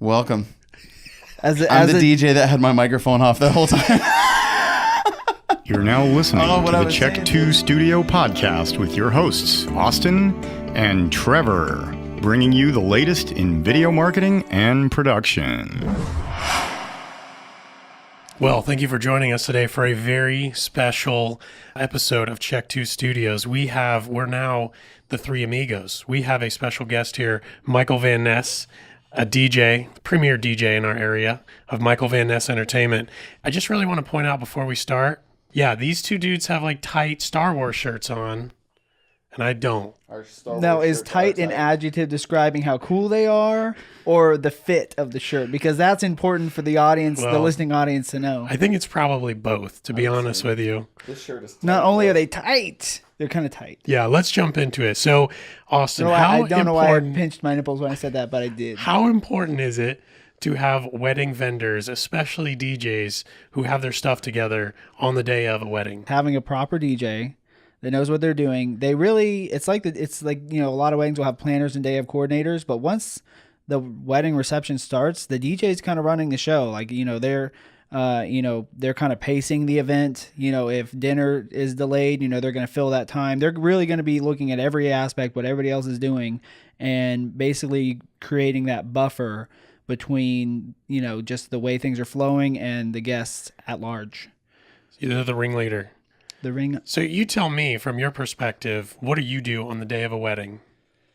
Welcome. I'm the DJ that had my microphone off the whole time. You're now listening to the Check 2 Studio podcast with your hosts, Austin and Trevor, bringing you the latest in video marketing and production. Well, thank you for joining us today for a very special episode of Check 2 Studios. We're now the three amigos. We have a special guest here, Michael Van Ness, a DJ, premier DJ in our area of Michael Van Ness Entertainment. I just really want to point out before we start, these two dudes have like tight Star Wars shirts on, and I don't. Now, is tight an adjective describing how cool they are, or the fit of the shirt? Because that's important for the audience, the listening audience, to know. I think it's probably both, to be honest with you. This shirt is tight. Not only are they tight, they're kind of tight. Yeah, let's jump into it. So, Austin, I don't know why I pinched my nipples when I said that, but I did. How important is it to have wedding vendors, especially DJs, who have their stuff together on the day of a wedding? Having a proper DJ that knows what they're doing. It's like a lot of weddings will have planners and day of coordinators, but once the wedding reception starts, the DJ's kind of running the show. They're kind of pacing the event. If dinner is delayed, they're going to fill that time. They're really going to be looking at every aspect, what everybody else is doing, and basically creating that buffer between, just the way things are flowing and the guests at large. They're the ringleader. So you tell me, from your perspective, what do you do on the day of a wedding?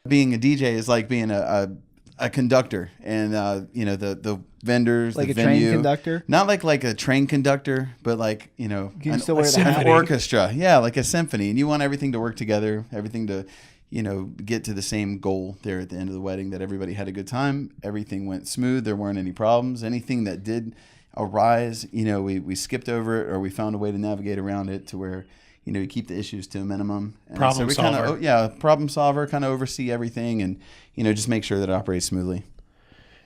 Being a DJ is like being a conductor, and the vendors, like the a venue. Train conductor. Not like a train conductor, but like an orchestra. Yeah, like a symphony, and you want everything to work together, everything to get to the same goal there at the end of the wedding, that everybody had a good time, everything went smooth, there weren't any problems. Anything that did arise, we skipped over it, or we found a way to navigate around it to where you keep the issues to a minimum. And problem solver. Problem solver, kind of oversee everything, and just make sure that it operates smoothly.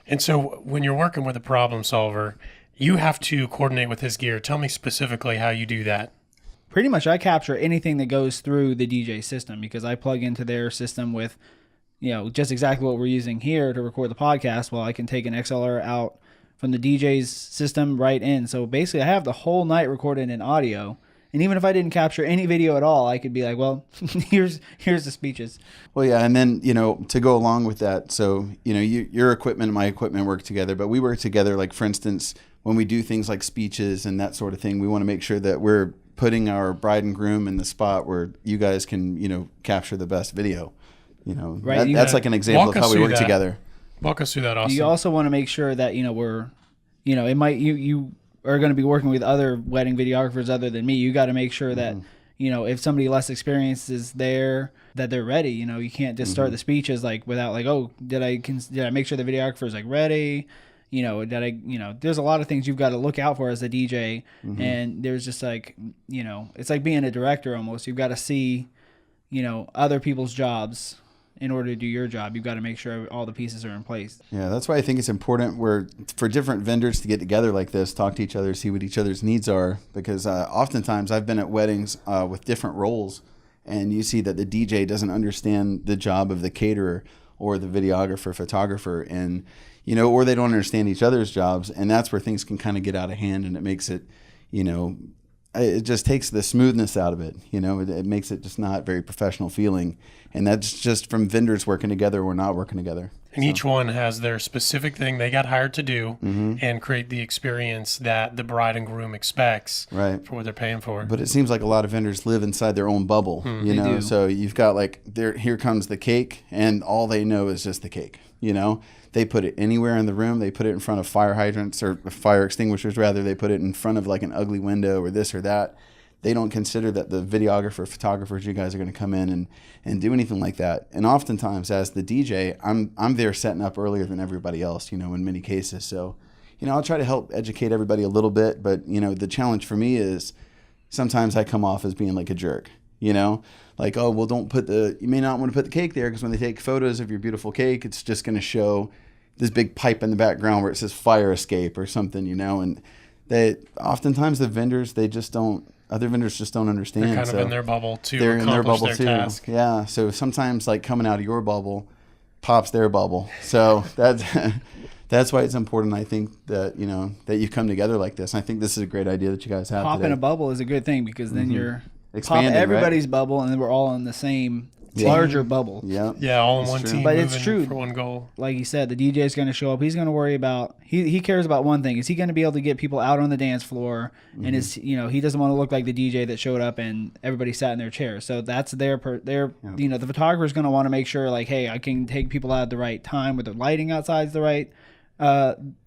And so when you're working with a problem solver, you have to coordinate with his gear. Tell me specifically how you do that. Pretty much I capture anything that goes through the DJ system, because I plug into their system with just exactly what we're using here to record the podcast. Well, I can take an XLR out from the DJ's system right in. So basically I have the whole night recorded in audio. And even if I didn't capture any video at all, I could be like, well, here's the speeches. Well, yeah. And then, to go along with that, so, your equipment and my equipment work together, but we work together. Like, for instance, when we do things like speeches and that sort of thing, we want to make sure that we're putting our bride and groom in the spot where you guys can, capture the best video. Right. That's like an example of how we work together. Walk us through that, Austin. You also want to make sure that, we're, it might, you are going to be working with other wedding videographers other than me. You got to make sure that, if somebody less experienced is there, that they're ready. You can't just start the speeches without did I make sure the videographer is ready? There's a lot of things you've got to look out for as a DJ. And there's just it's like being a director almost. You've got to see, other people's jobs. In order to do your job, you've got to make sure all the pieces are in place. Yeah, that's why I think it's important for different vendors to get together like this, talk to each other, see what each other's needs are. Because oftentimes I've been at weddings with different roles, and you see that the DJ doesn't understand the job of the caterer or the videographer, photographer, and or they don't understand each other's jobs, and that's where things can kind of get out of hand, and it makes it, it just takes the smoothness out of it. It makes it just not very professional feeling. And that's just from vendors working together or not working together. And each one has their specific thing they got hired to do and create the experience that the bride and groom expects for what they're paying for. But it seems like a lot of vendors live inside their own bubble, They do. So you've got here comes the cake, and all they know is just the cake, They put it anywhere in the room. They put it in front of fire hydrants or fire extinguishers, rather. They put it in front of an ugly window or this or that. They don't consider that the videographer, photographers, you guys are going to come in and do anything like that. And oftentimes, as the DJ, I'm there setting up earlier than everybody else, in many cases. So, I'll try to help educate everybody a little bit. But, the challenge for me is sometimes I come off as being like a jerk, oh, well, you may not want to put the cake there, because when they take photos of your beautiful cake, it's just going to show this big pipe in the background where it says fire escape or something, and oftentimes the vendors, other vendors just don't understand. They're kind of in their bubble too. They're in their bubble too. Task. Yeah. So sometimes coming out of your bubble pops their bubble. So that's that's why it's important. I think that that you come together like this. And I think this is a great idea that you guys have. Pop today. in a bubble is a good thing, because then you're Expanding, pop everybody's right? bubble, and then we're all in the same larger bubble. Yeah, all in one team. But it's true. For one goal. Like you said, the DJ is going to show up. He's going to worry about. He cares about one thing: is he going to be able to get people out on the dance floor? And is he doesn't want to look like the DJ that showed up and everybody sat in their chairs. So that's their the photographer is going to want to make sure, like, hey, I can take people out at the right time with the lighting outside's the right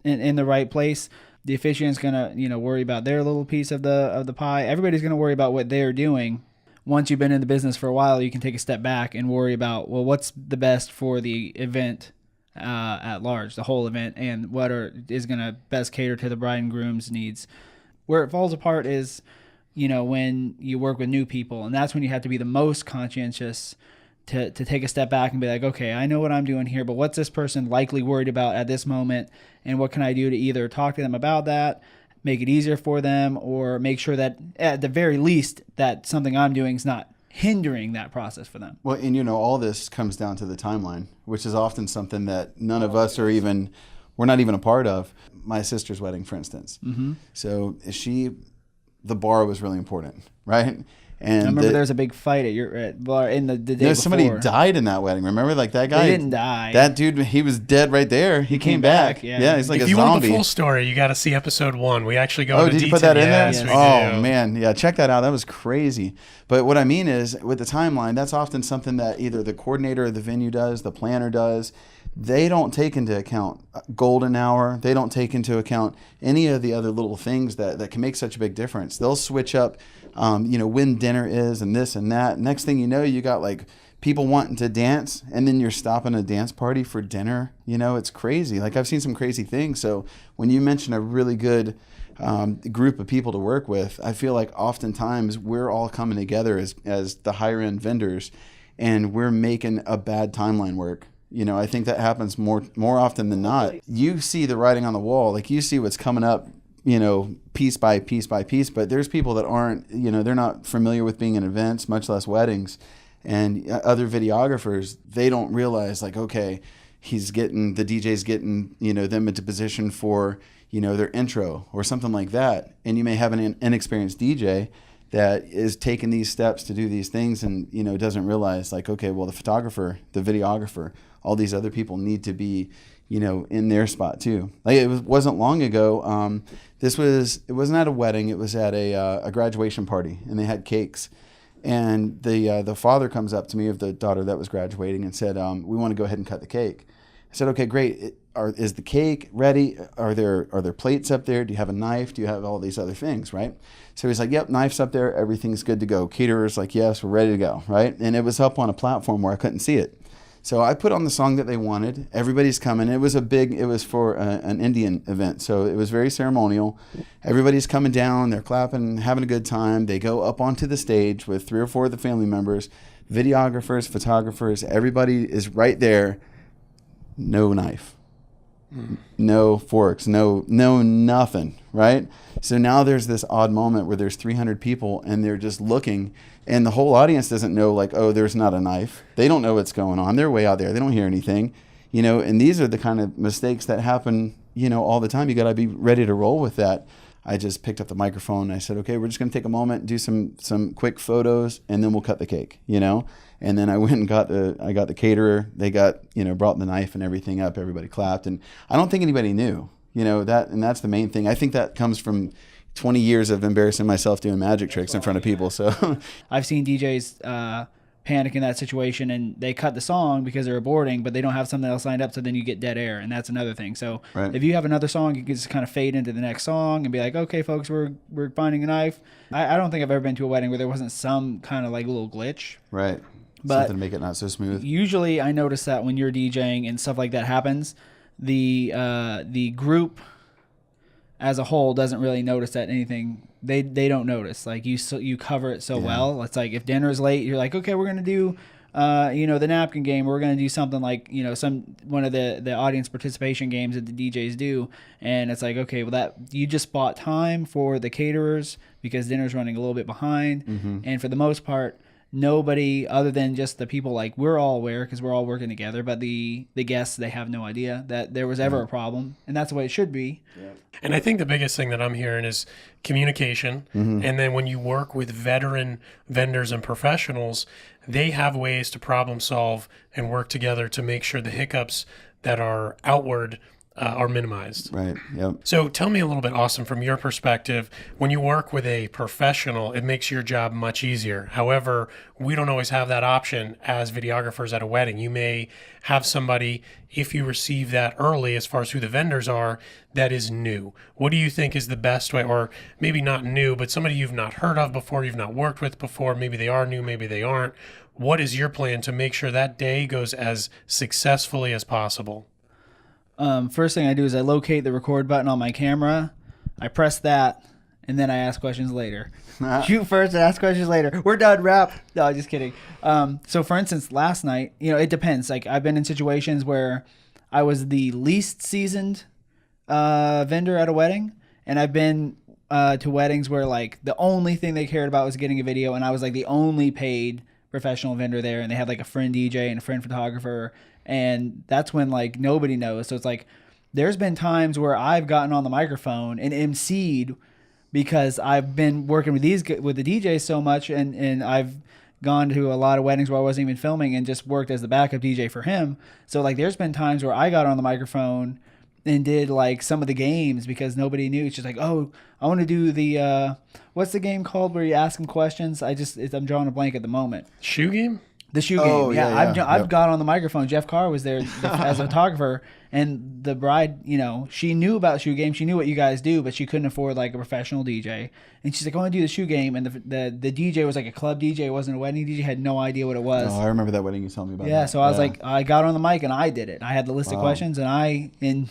in the right place. The officiant's going to worry about their little piece of the pie. Everybody's going to worry about what they're doing. Once you've been in the business for a while, you can take a step back and worry about, well, what's the best for the event at large, the whole event, and what is going to best cater to the bride and groom's needs. Where it falls apart is, when you work with new people, and that's when you have to be the most conscientious to take a step back and be like, okay, I know what I'm doing here, but what's this person likely worried about at this moment, and what can I do to either talk to them about that, make it easier for them, or make sure that at the very least that something I'm doing is not hindering that process for them. Well, and all this comes down to the timeline, which is often something that none of us we're not even a part of. My sister's wedding, for instance. So the bar was really important, right? And I remember there was a big fight at bar in the day before. Somebody died in that wedding. Remember, like that guy? He didn't die. That dude, he was dead right there. He came back. Yeah, he's like if a zombie. If you want the full story, you got to see episode 1. We actually go into did detail. You put that in there? Yes, we oh, do. man. Yeah, check that out. That was crazy. But what I mean is, with the timeline, that's often something that either the coordinator of the venue does, the planner does. They don't take into account golden hour. They don't take into account any of the other little things that can make such a big difference. They'll switch up, when dinner is and this and that. Next thing you know, you got like people wanting to dance, and then you're stopping a dance party for dinner. It's crazy. Like, I've seen some crazy things. So when you mention a really good group of people to work with, I feel like oftentimes we're all coming together as the higher end vendors, and we're making a bad timeline work. I think that happens more often than not. You see the writing on the wall, like you see what's coming up, piece by piece by piece, but there's people that aren't, they're not familiar with being in events, much less weddings. And other videographers, they don't realize, like, okay, the DJ's getting, them into position for, their intro or something like that. And you may have an inexperienced DJ that is taking these steps to do these things and, doesn't realize, like, okay, well, the photographer, the videographer, all these other people need to be, in their spot too. Like, it wasn't long ago. It wasn't at a wedding. It was at a graduation party, and they had cakes. And the father comes up to me of the daughter that was graduating and said, we want to go ahead and cut the cake. I said, okay, great. Is the cake ready? Are there plates up there? Do you have a knife? Do you have all these other things, right? So he's like, yep, knife's up there. Everything's good to go. Caterer's like, yes, we're ready to go, right? And it was up on a platform where I couldn't see it. So I put on the song that they wanted. Everybody's coming. It was for an Indian event. So it was very ceremonial. Everybody's coming down. They're clapping, having a good time. They go up onto the stage with 3 or 4 of the family members, videographers, photographers. Everybody is right there. No knife. No forks, no nothing, right? So now there's this odd moment where there's 300 people and they're just looking, and the whole audience doesn't know, like, oh, there's not a knife. They don't know what's going on. They're way out there. They don't hear anything, and these are the kind of mistakes that happen, all the time. You got to be ready to roll with that. I just picked up the microphone and I said, okay, we're just going to take a moment, do some quick photos, and then we'll cut the cake, And then I went and got the caterer. They got, brought the knife and everything up. Everybody clapped. And I don't think anybody knew, that, and that's the main thing. I think that comes from 20 years of embarrassing myself doing magic tricks in front of people. So I've seen DJs panic in that situation, and they cut the song because they're aborting, but they don't have something else lined up, so then you get dead air, and that's another thing. So If you have another song, you can just kind of fade into the next song and be like, okay, folks, we're finding a knife. I don't think I've ever been to a wedding where there wasn't some kind of like little glitch. Right. But something to make it not so smooth. Usually I notice that when you're DJing and stuff like that happens, the group as a whole doesn't really notice that anything. They don't notice. Like you cover it so well. It's like if dinner's late, you're like, okay, we're gonna do the napkin game. We're gonna do something like one of the audience participation games that the DJs do, and it's like, okay, well, that you just bought time for the caterers because dinner's running a little bit behind, and for the most part, nobody other than just the people, like, we're all aware because we're all working together, but the guests, they have no idea that there was ever a problem, and that's the way it should be. And I think the biggest thing that I'm hearing is communication. And then when you work with veteran vendors and professionals, they have ways to problem solve and work together to make sure the hiccups that are outward are minimized. Right. Yep. So tell me a little bit, Austin, from your perspective, when you work with a professional, it makes your job much easier. However, we don't always have that option as videographers at a wedding. You may have somebody, if you receive that early, as far as who the vendors are, that is new. What do you think is the best way, or maybe not new, but somebody you've not heard of before, you've not worked with before, maybe they are new, maybe they aren't. What is your plan to make sure that day goes as successfully as possible? First thing I do is I locate the record button on my camera. I press that, and then I ask questions later. Shoot first and ask questions later. We're done. Wrap. No, just kidding. So, for instance, last night, it depends. Like, I've been in situations where I was the least seasoned vendor at a wedding, and I've been to weddings where, like, the only thing they cared about was getting a video, and I was, like, the only paid professional vendor there, and they had, like, a friend DJ and a friend photographer. And that's when, like, nobody knows. So it's like, there's been times where I've gotten on the microphone and emceed because I've been working with the DJs so much, and I've gone to a lot of weddings where I wasn't even filming and just worked as the backup DJ for him. So, like, there's been times where I got on the microphone and did, like, some of the games because nobody knew. It's just like, oh, I want to do the what's the game called where you ask them questions? I'm drawing a blank at the moment. Shoe game? The shoe game, yeah. I've got on the microphone. Jeff Carr was there as a photographer, and the bride, she knew about shoe game. She knew what you guys do, but she couldn't afford, like, a professional DJ. And she's like, I want to do the shoe game. And the DJ was like a club DJ. It wasn't a wedding DJ. Had no idea what it was. Oh, I remember that wedding you told me about. Yeah, so I was like, I got on the mic and I did it. I had the list of questions, and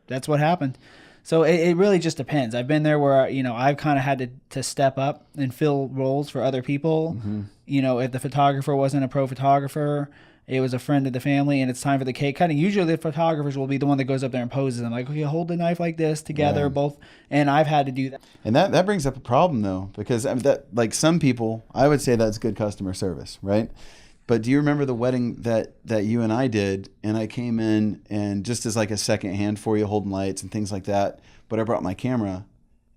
that's what happened. So it really just depends. I've been there where, I've kind of had to step up and fill roles for other people. Mm-hmm. If the photographer wasn't a pro photographer, it was a friend of the family, and it's time for the cake cutting. Usually the photographers will be the one that goes up there and poses. I'm like, okay, hold the knife like this together, both. And I've had to do that. And that brings up a problem, though, because like, some people, I would say that's good customer service, right? But do you remember the wedding that you and I did, and I came in and just as like a second hand for you, holding lights and things like that, but I brought my camera,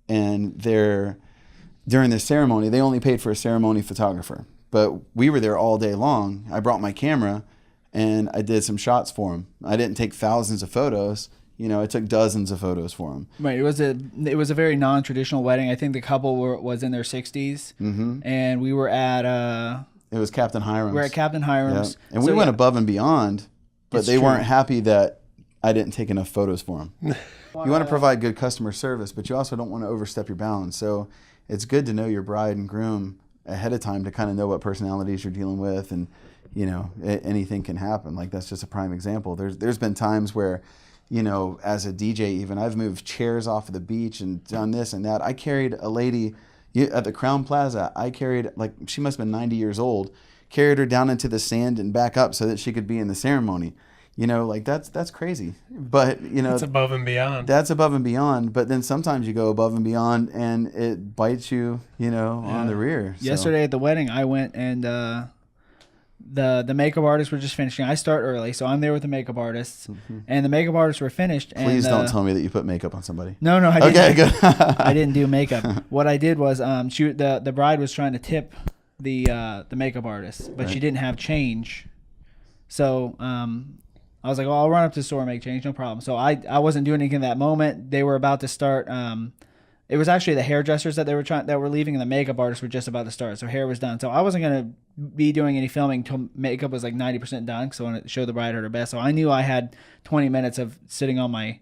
and during the ceremony, they only paid for a ceremony photographer. But we were there all day long. I brought my camera, and I did some shots for them. I didn't take thousands of photos. I took dozens of photos for them. Right. It was a very non-traditional wedding. I think the couple was in their 60s, and we were at it was Captain Hiram's. We're at Captain Hiram's. Yeah. And we went above and beyond, but they weren't happy that I didn't take enough photos for them. You want to provide good customer service, but you also don't want to overstep your bounds. So it's good to know your bride and groom ahead of time to kind of know what personalities you're dealing with, and anything can happen. Like, that's just a prime example. There's been times where, as a DJ, even I've moved chairs off of the beach and done this and that. I carried a lady at the Crown Plaza. I carried, like, she must have been 90 years old, carried her down into the sand and back up so that she could be in the ceremony. Like, that's crazy. But, it's above and beyond. That's above and beyond. But then sometimes you go above and beyond and it bites you, on the rear. So. Yesterday at the wedding, I went and the makeup artists were just finishing. I start early, so I'm there with the makeup artists, and the makeup artists were finished. Please don't tell me that you put makeup on somebody. No, I didn't. Okay, good. I didn't do makeup. What I did was, the bride was trying to tip the makeup artist, but she didn't have change. So I was like, well, I'll run up to the store and make change, no problem. So I wasn't doing anything in that moment. They were about to start. It was actually the hairdressers that were leaving, and the makeup artists were just about to start. So hair was done. So I wasn't gonna be doing any filming until makeup was like 90% done, because I wanted to show the bride her best. So I knew I had 20 minutes of sitting on my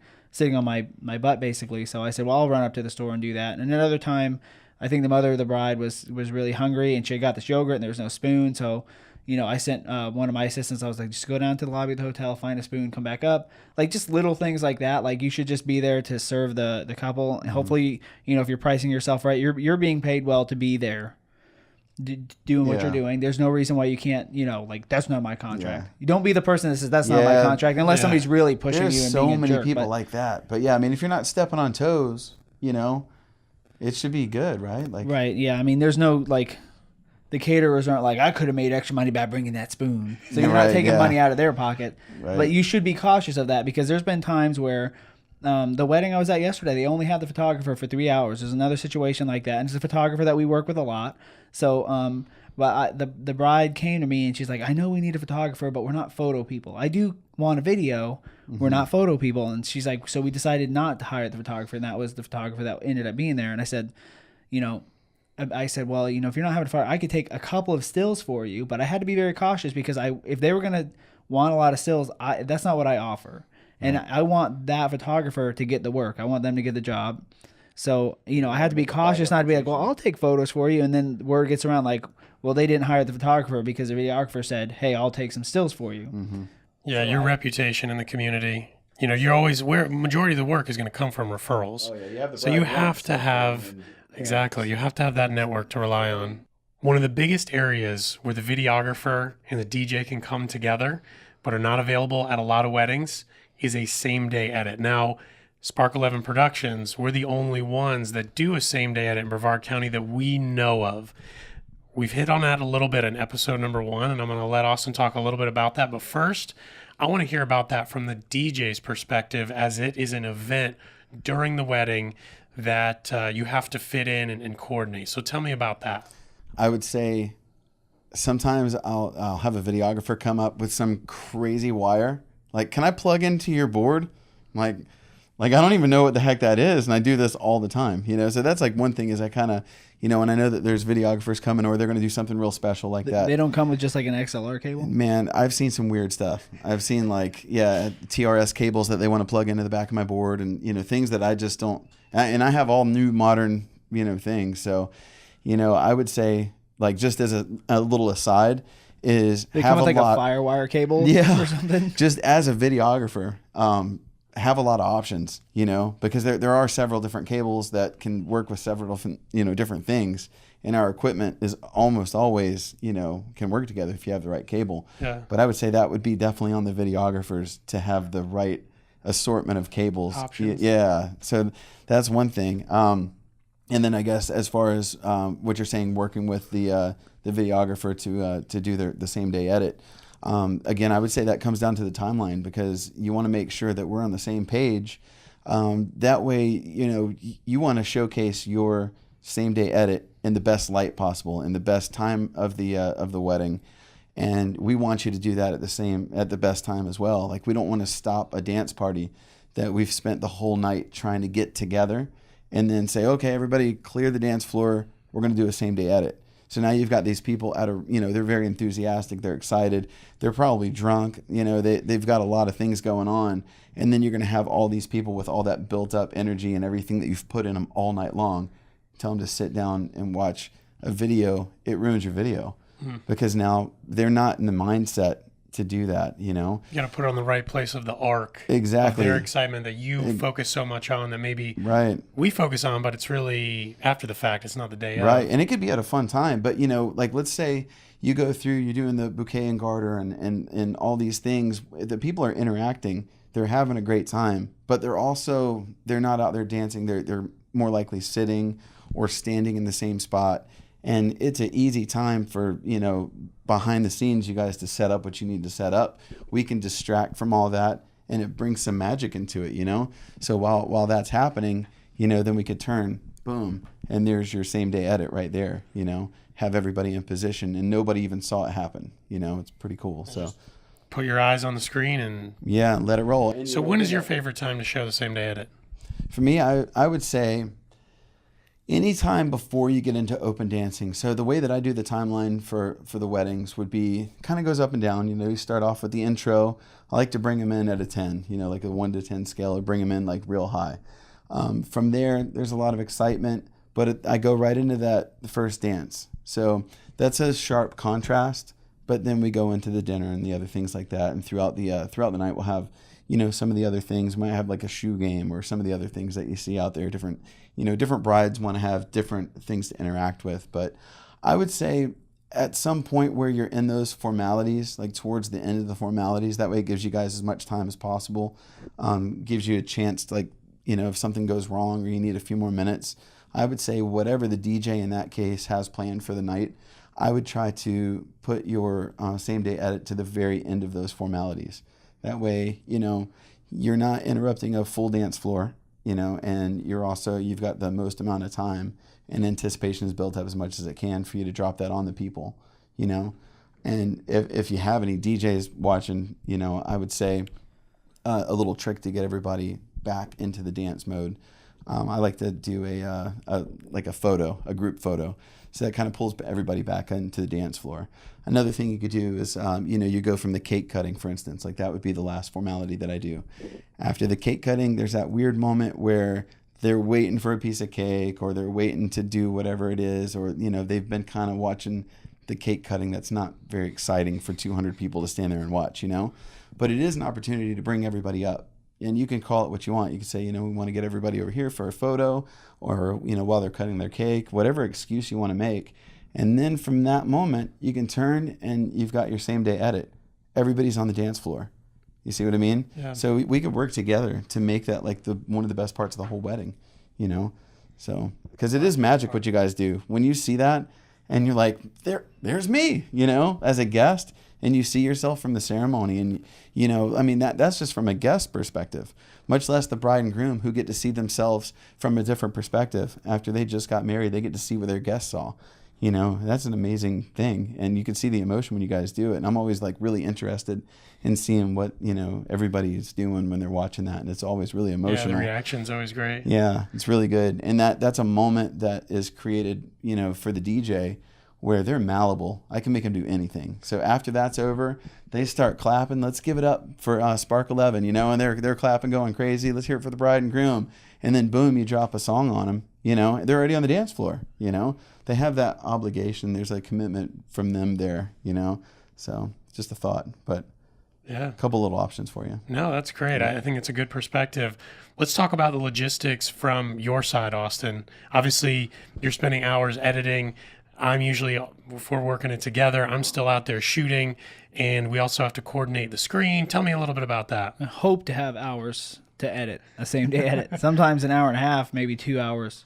butt, basically. So I said, well, I'll run up to the store and do that. And another time, I think the mother of the bride was really hungry, and she got this yogurt and there was no spoon. So I sent one of my assistants. I was like, just go down to the lobby of the hotel, find a spoon, come back up. Like, just little things like that. Like, you should just be there to serve the couple. And hopefully, if you're pricing yourself right, you're being paid well to be there doing what you're doing. There's no reason why you can't, like, that's not my contract. You don't be the person that says that's not my contract, unless somebody's really pushing you and being a jerk. There's so many people like that. But yeah, I mean, if you're not stepping on toes, it should be good, right? Like, right. Yeah. I mean, there's no, like, the caterers aren't like, I could have made extra money by bringing that spoon. So you're Right, not taking yeah. money out of their pocket. Right. But you should be cautious of that, because there's been times where the wedding I was at yesterday, they only had the photographer for 3 hours. There's another situation like that. And it's a photographer that we work with a lot. So, the bride came to me and she's like, I know we need a photographer, but we're not photo people. I do want a video. We're not photo people. And she's like, so we decided not to hire the photographer. And that was the photographer that ended up being there. And I said, I said, well, if you're not having a photographer, I could take a couple of stills for you, but I had to be very cautious, because if they were going to want a lot of stills, that's not what I offer. And I want that photographer to get the work. I want them to get the job. So, I have to be cautious not to be like, well, I'll take photos for you. And then word gets around like, well, they didn't hire the photographer because the videographer said, hey, I'll take some stills for you. Mm-hmm. Yeah, your reputation in the community. You're always where majority of the work is going to come from referrals. Oh, yeah, you have the so you have to have exactly. You have to have that network to rely on. One of the biggest areas where the videographer and the DJ can come together, but are not available at a lot of weddings, is a same-day edit. Now, Spark 11 Productions, we're the only ones that do a same-day edit in Brevard County that we know of. We've hit on that a little bit in episode number 1, and I'm going to let Austin talk a little bit about that. But first, I want to hear about that from the DJ's perspective, as it is an event during the wedding that you have to fit in and coordinate. So tell me about that. I would say sometimes I'll have a videographer come up with some crazy wire. Like, can I plug into your board? Like I don't even know what the heck that is. And I do this all the time, So that's like one thing is I kind of, and I know that there's videographers coming, or they're going to do something real special like that. They don't come with just like an XLR cable? Man, I've seen some weird stuff. I've seen TRS cables that they want to plug into the back of my board, and, things that I just don't, and I have all new modern, things. So, I would say, like, just as a little aside, is they have come with a like a FireWire cable or something. Just as a videographer, have a lot of options, because there are several different cables that can work with several different, different things. And our equipment is almost always, can work together if you have the right cable. Yeah. But I would say that would be definitely on the videographers to have the right assortment of cables. Options. Yeah. So that's one thing. And then I guess as far as what you're saying, working with the videographer to do the same day edit. Again, I would say that comes down to the timeline, because you want to make sure that we're on the same page. That way, you want to showcase your same day edit in the best light possible, in the best time of the wedding. And we want you to do that at the best time as well. Like, we don't want to stop a dance party that we've spent the whole night trying to get together and then say, okay, everybody clear the dance floor. We're going to do a same day edit. So now you've got these people they're very enthusiastic. They're excited. They're probably drunk. They've got a lot of things going on. And then you're going to have all these people with all that built up energy and everything that you've put in them all night long. Tell them to sit down and watch a video. It ruins your video because now they're not in the mindset to do that, You got to put it on the right place of the arc. Exactly. Of their excitement that you focus so much on that maybe right. we focus on, but it's really after the fact. It's not the day right. of. And it could be at a fun time. But, like, let's say you go through, you're doing the bouquet and garter and all these things. The people are interacting. They're having a great time. But they're not out there dancing. They're more likely sitting or standing in the same spot. And it's an easy time for, behind the scenes, you guys to set up what you need to set up. We can distract from all that, and it brings some magic into it, So while that's happening, then we could turn, boom, and there's your same day edit right there, have everybody in position, and nobody even saw it happen. It's pretty cool. So put your eyes on the screen and let it roll. So when is your favorite time to show the same day edit? For me, I would say anytime before you get into open dancing. So the way that I do the timeline for the weddings would be, kind of goes up and down. You start off with the intro. I like to bring them in at a 10, like a 1 to 10 scale, or bring them in like real high. From there, there's a lot of excitement, but I go right into the first dance. So that's a sharp contrast, but then we go into the dinner and the other things like that. And throughout the night, we'll have, some of the other things. We might have like a shoe game or some of the other things that you see out there. Different brides want to have different things to interact with. But I would say at some point where you're in those formalities, like towards the end of the formalities, that way it gives you guys as much time as possible. Gives you a chance to, if something goes wrong or you need a few more minutes, I would say whatever the DJ in that case has planned for the night, I would try to put your same day edit to the very end of those formalities. That way, you're not interrupting a full dance floor, and you've got the most amount of time, and anticipation is built up as much as it can for you to drop that on the people, And if you have any DJs watching, I would say a little trick to get everybody back into the dance mode. I like to do a group photo. So that kind of pulls everybody back into the dance floor. Another thing you could do is, you go from the cake cutting, for instance. Like that would be the last formality that I do. After the cake cutting, there's that weird moment where they're waiting for a piece of cake, or they're waiting to do whatever it is, or, they've been kind of watching the cake cutting. That's not very exciting for 200 people to stand there and watch, But it is an opportunity to bring everybody up. And you can call it what you want. You can say, we want to get everybody over here for a photo, or, while they're cutting their cake, whatever excuse you want to make. And then from that moment, you can turn and you've got your same day edit. Everybody's on the dance floor. You see what I mean? Yeah. So we could work together to make that like one of the best parts of the whole wedding, So, because it is magic what you guys do. When you see that and you're like, there's me, as a guest, and you see yourself from the ceremony, and that's just from a guest perspective, much less the bride and groom, who get to see themselves from a different perspective. After they just got married, they get to see what their guests saw. That's an amazing thing, and you can see the emotion when you guys do it. And I'm always like really interested in seeing what everybody's doing when they're watching that, and it's always really emotional. Yeah, the reaction's always great. Yeah, it's really good, and that's a moment that is created, for the DJ, where they're malleable. I can make them do anything. So after that's over, they start clapping. Let's give it up for Spark 11, and they're clapping, going crazy. Let's hear it for the bride and groom. And then boom, you drop a song on them. They're already on the dance floor. They have that obligation. There's a commitment from them there. So it's just a thought, but yeah, a couple little options for you. No, that's great. I think it's a good perspective. Let's talk about the logistics from your side, Austin. Obviously, you're spending hours editing. I'm usually, if we're working it together, I'm still out there shooting, and we also have to coordinate the screen. Tell me a little bit about that. I hope to have hours to edit, a same day edit. Sometimes an hour and a half, maybe 2 hours.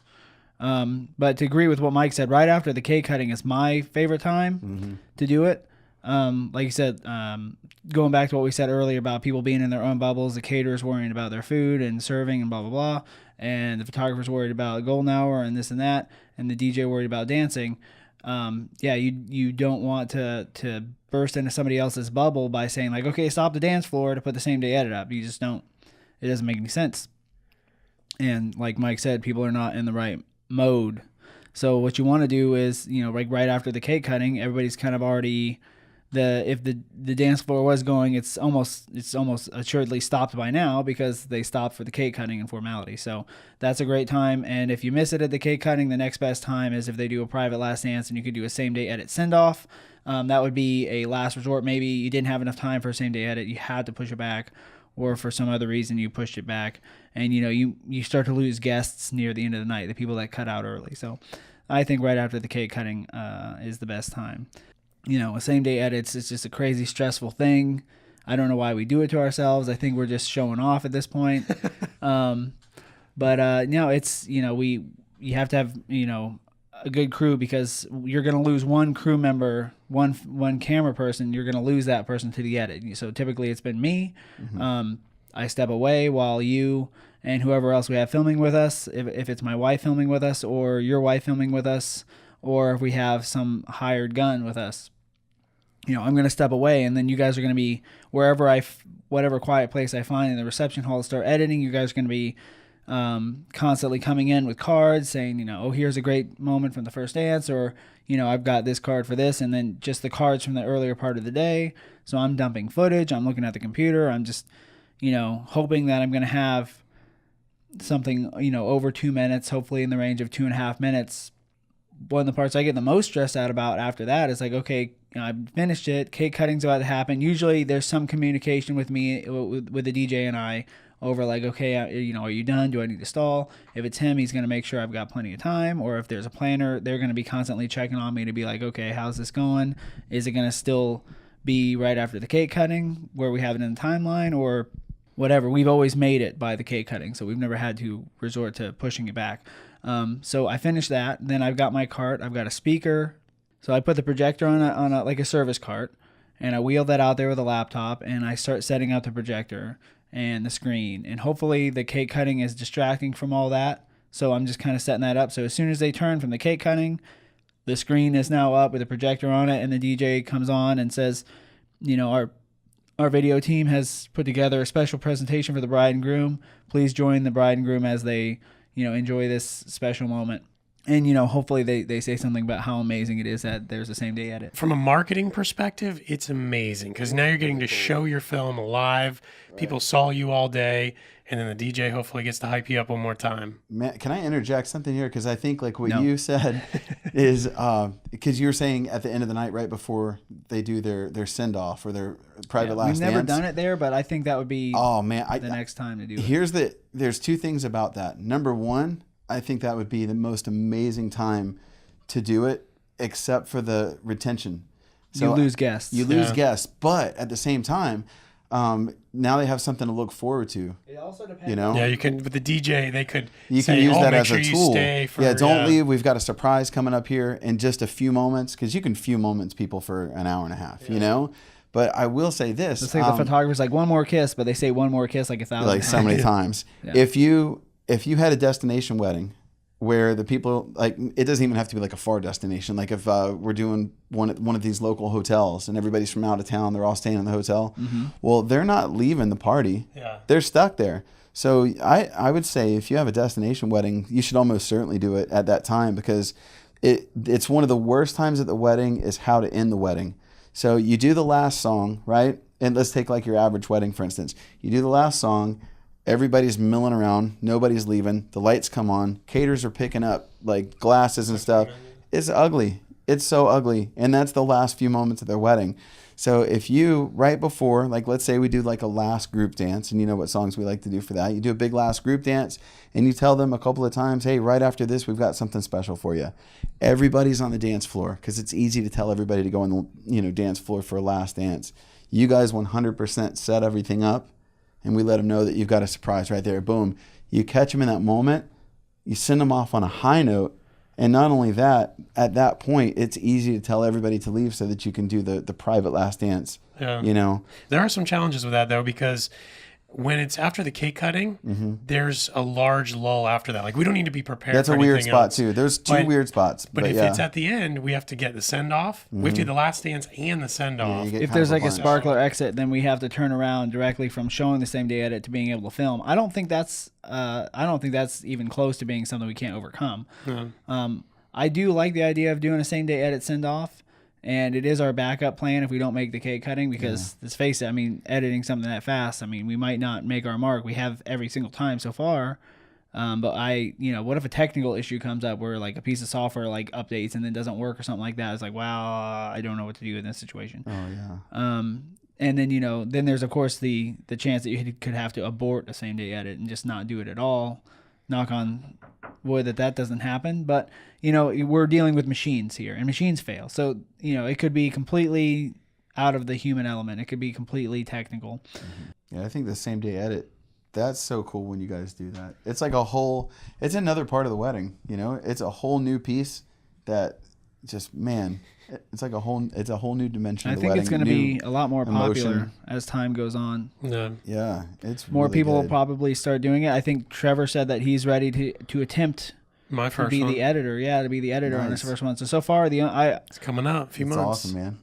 But to agree with what Mike said, right after the cake cutting is my favorite time to do it. Like you said, going back to what we said earlier about people being in their own bubbles, the caterers worrying about their food and serving and blah, blah, blah, and the photographer's worried about golden hour and this and that, and the DJ worried about dancing. You don't want to burst into somebody else's bubble by saying like, okay, stop the dance floor to put the same day edit up. You just don't. It doesn't make any sense. And like Mike said, people are not in the right mode. So what you want to do is, like right after the cake cutting, everybody's kind of already if the dance floor was going, it's almost assuredly stopped by now because they stopped for the cake cutting and formality. So that's a great time. And if you miss it at the cake cutting, the next best time is if they do a private last dance, and you could do a same day edit send off. That would be a last resort. Maybe you didn't have enough time for a same day edit, you had to push it back, or for some other reason you pushed it back, and you start to lose guests near the end of the night, the people that cut out early. So I think right after the cake cutting is the best time. A same day edits is just a crazy stressful thing. I don't know why we do it to ourselves. I think we're just showing off at this point. It's you have to have a good crew, because you're going to lose one crew member, one camera person. You're going to lose that person to the edit. So typically it's been me. I step away while you and whoever else we have filming with us, if it's my wife filming with us, or your wife filming with us, or if we have some hired gun with us, I'm going to step away, and then you guys are going to be wherever whatever quiet place I find in the reception hall to start editing. You guys are going to be constantly coming in with cards saying, oh, here's a great moment from the first dance, or, I've got this card for this, and then just the cards from the earlier part of the day. So I'm dumping footage. I'm looking at the computer. I'm just, hoping that I'm going to have something, over 2 minutes, hopefully in the range of 2.5 minutes. One of the parts I get the most stressed out about after that is like, okay, I finished it. Cake cutting's about to happen. Usually there's some communication with me, with the DJ and I, over like, okay, are you done? Do I need to stall? If it's him, he's going to make sure I've got plenty of time. Or if there's a planner, they're going to be constantly checking on me to be like, okay, how's this going? Is it going to still be right after the cake cutting where we have it in the timeline, or whatever? We've always made it by the cake cutting, so we've never had to resort to pushing it back. So I finished that. Then I've got my cart. I've got a speaker. So I put the projector on a like a service cart, and I wheel that out there with a laptop, and I start setting up the projector and the screen. And hopefully the cake cutting is distracting from all that. So I'm just kind of setting that up. So as soon as they turn from the cake cutting, the screen is now up with a projector on it, and the DJ comes on and says, our video team has put together a special presentation for the bride and groom. Please join the bride and groom as they, enjoy this special moment. And, hopefully they say something about how amazing it is that there's a same-day edit. From a marketing perspective, it's amazing because now you're getting to show your film live. Right. People saw you all day, and then the DJ hopefully gets to hype you up one more time. Man, can I interject something here? Because I think like what you said is because you were saying at the end of the night, right before they do their send-off or their private last dance. We've never done it there, but I think that would be the next time to do it. There's two things about that. Number one, I think that would be the most amazing time to do it, except for the retention. So you lose guests. You lose guests, but at the same time, now they have something to look forward to. It also depends. Yeah, you can with the DJ. They could. You say, can use that make as sure a tool. Don't leave. We've got a surprise coming up here in just a few moments, because you can few moments people for an hour and a half. But I will say this: it's like the photographer's like one more kiss, but they say one more kiss like 1,000 like so many times. Yeah. If you had a destination wedding where the people, like, it doesn't even have to be like a far destination. Like if we're doing one of these local hotels and everybody's from out of town, they're all staying in the hotel. Mm-hmm. Well, they're not leaving the party. Yeah. They're stuck there. So I would say if you have a destination wedding, you should almost certainly do it at that time, because it's one of the worst times at the wedding is how to end the wedding. So you do the last song, right? And let's take like your average wedding, for instance. You do the last song. Everybody's milling around. Nobody's leaving. The lights come on. Caterers are picking up like glasses and stuff. It's ugly. It's so ugly. And that's the last few moments of their wedding. So if you, right before, like let's say we do like a last group dance, and you know what songs we like to do for that. You do a big last group dance, and you tell them a couple of times, hey, right after this, we've got something special for you. Everybody's on the dance floor, because it's easy to tell everybody to go on the dance floor for a last dance. You guys 100% set everything up. And we let them know that you've got a surprise right there. Boom. You catch them in that moment. You send them off on a high note. And not only that, at that point, it's easy to tell everybody to leave so that you can do the private last dance. Yeah. There are some challenges with that, though, because when it's after the cake cutting, there's a large lull after that. Like, we don't need to be prepared for anything That's a weird spot, else. too. There's two weird spots. But if it's at the end, we have to get the send-off. We have to do the last dance and the send-off. If there's like a sparkler exit, then we have to turn around directly from showing the same day edit to being able to film. I don't think that's even close to being something we can't overcome. I do like the idea of doing a same-day edit send-off. And it is our backup plan if we don't make the cake cutting, because let's face it, editing something that fast, we might not make our mark. We have every single time so far. But what if a technical issue comes up where like a piece of software like updates and then doesn't work or something like that? It's like, wow, I don't know what to do in this situation. Oh yeah. And then, then there's of course the chance that you could have to abort a same day edit and just not do it at all. Knock on wood that doesn't happen. But, we're dealing with machines here, and machines fail. So, it could be completely out of the human element. It could be completely technical. Yeah, I think the same day edit, that's so cool when you guys do that. It's like it's another part of the wedding, It's a whole new piece that just, man, it's a whole new dimension of the wedding. I think it's going to be a lot more popular as time goes on. Yeah, it's more really people good. will probably start doing it. I think Trevor said that he's ready to attempt to be the editor. Yeah, to be the editor on his first one. So far, it's coming up. A few months. Awesome, man.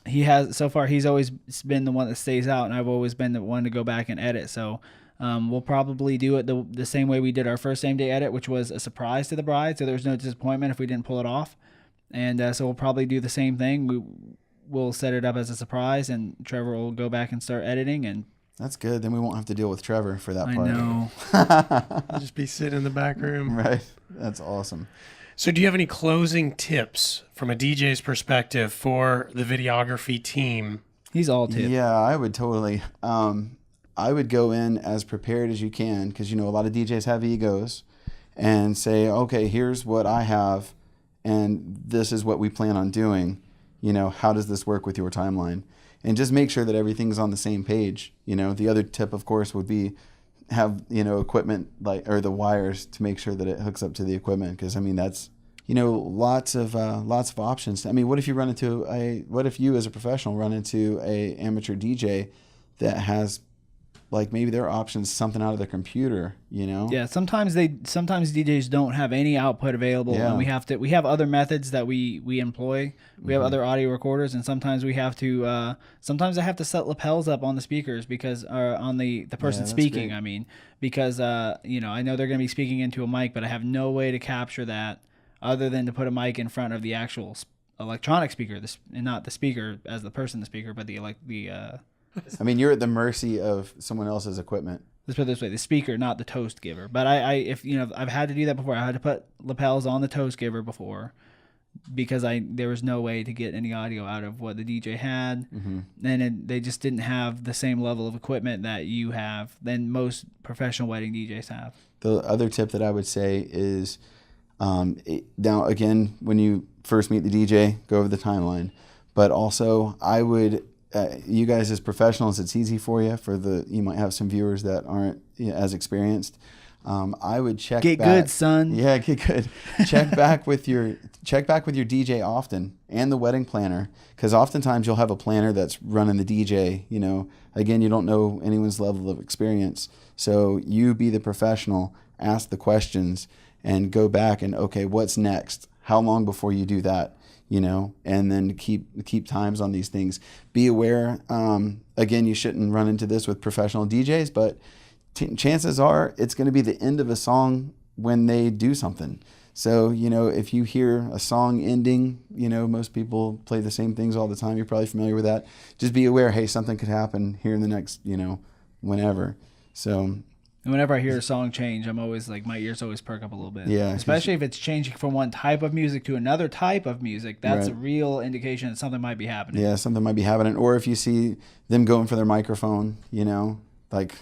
He's always been the one that stays out, and I've always been the one to go back and edit. So we'll probably do it the same way we did our first same day edit, which was a surprise to the bride. So there was no disappointment if we didn't pull it off. And so we'll probably do the same thing. We'll set it up as a surprise, and Trevor will go back and start editing. And that's good. Then we won't have to deal with Trevor for that part. I know. I'll just be sitting in the back room. Right. That's awesome. So do you have any closing tips from a DJ's perspective for the videography team? He's all tips. Yeah, I would totally. I would go in as prepared as you can, because, a lot of DJs have egos, and say, okay, here's what I have, and this is what we plan on doing. How does this work with your timeline? And just make sure that everything's on the same page. The other tip, of course, would be have, equipment or the wires to make sure that it hooks up to the equipment. Because, that's lots of options. I mean, what if you as a professional run into a amateur DJ that has, like, maybe their options something out of their computer, Yeah, sometimes DJs don't have any output available, and we have other methods that we employ. We have other audio recorders, and sometimes we have to sometimes I have to set lapels up on the speakers because on the person speaking. Great. I mean, because I know they're going to be speaking into a mic, but I have no way to capture that other than to put a mic in front of the actual electronic speaker, and not the speaker as the person, the speaker, but the I mean, you're at the mercy of someone else's equipment. Let's put it this way: the speaker, not the toast giver. But if I've had to do that before. I had to put lapels on the toast giver before because there was no way to get any audio out of what the DJ had, and they just didn't have the same level of equipment that you have than most professional wedding DJs have. The other tip that I would say is, now again, when you first meet the DJ, go over the timeline. But also, I would. You guys as professionals, it's easy for you. You might have some viewers that aren't as experienced. I would check. Get back. Good, son. Yeah, get good. check back with your DJ often and the wedding planner, because oftentimes you'll have a planner that's running the DJ. Again, you don't know anyone's level of experience, so you be the professional. Ask the questions and go back and okay, what's next? How long before you do that? And then keep times on these things. Be aware. Again, you shouldn't run into this with professional DJs, but chances are it's going to be the end of a song when they do something. So, if you hear a song ending, most people play the same things all the time. You're probably familiar with that. Just be aware, hey, something could happen here in the next, whenever. So. And whenever I hear a song change, I'm always like, my ears always perk up a little bit. Yeah. Especially if it's changing from one type of music to another type of music. That's a real indication that something might be happening. Yeah, something might be happening. Or if you see them going for their microphone, like,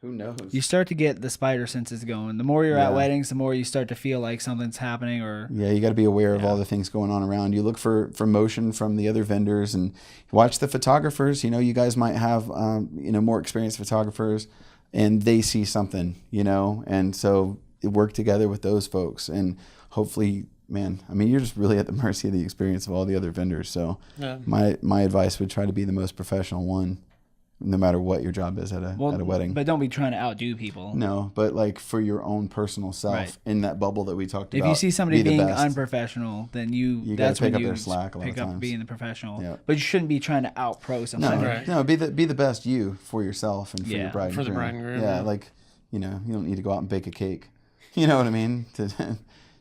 who knows? You start to get the spider senses going. The more you're at weddings, the more you start to feel like something's happening. Yeah, you got to be aware of all the things going on around. You look for motion from the other vendors and watch the photographers. You guys might have, more experienced photographers. And they see something, and so work together with those folks. And hopefully, man, I mean, you're just really at the mercy of the experience of all the other vendors. So my advice would try to be the most professional one, no matter what your job is at a wedding. But don't be trying to outdo people. No, but like for your own personal self in that bubble that we talked about. If you see somebody being unprofessional, then that's pick when up you their slack a lot of times. being the professional. Yeah. But you shouldn't be trying to out-pro somebody. No, be the best you for yourself and for your bride and groom. For the bride and groom. Yeah, like, you don't need to go out and bake a cake. You know what I mean?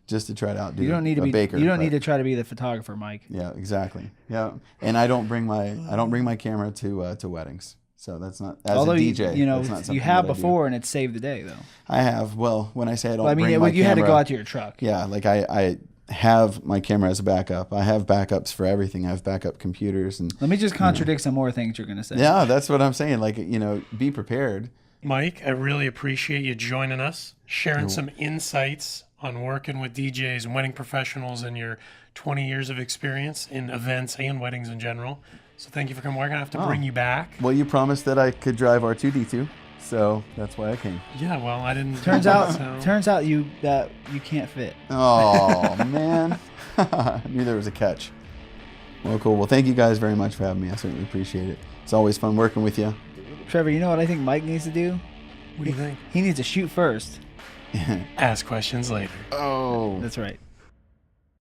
Just to try to outdo a baker. You don't need to try to be the photographer, Mike. Yeah, exactly. Yeah, and I don't bring my camera to weddings. So that's not a DJ. You have before, and it's saved the day though. I have. Well, when I say I don't bring my camera, you had to go out to your truck. Yeah, like I have my camera as a backup. I have backups for everything. I have backup computers and. Let me just contradict some more things you're going to say. Yeah, that's what I'm saying. Like, be prepared. Mike, I really appreciate you joining us, sharing some insights on working with DJs and wedding professionals and your 20 years of experience in events and weddings in general. So thank you for coming. We're going to have to bring you back. Well, you promised that I could drive R2-D2, so that's why I came. Yeah, well, I didn't. Turns out you can't fit. Oh, man. I knew there was a catch. Well, cool. Well, thank you guys very much for having me. I certainly appreciate it. It's always fun working with you. Trevor, you know what I think Mike needs to do? What do you think? He needs to shoot first. Ask questions later. Oh. That's right.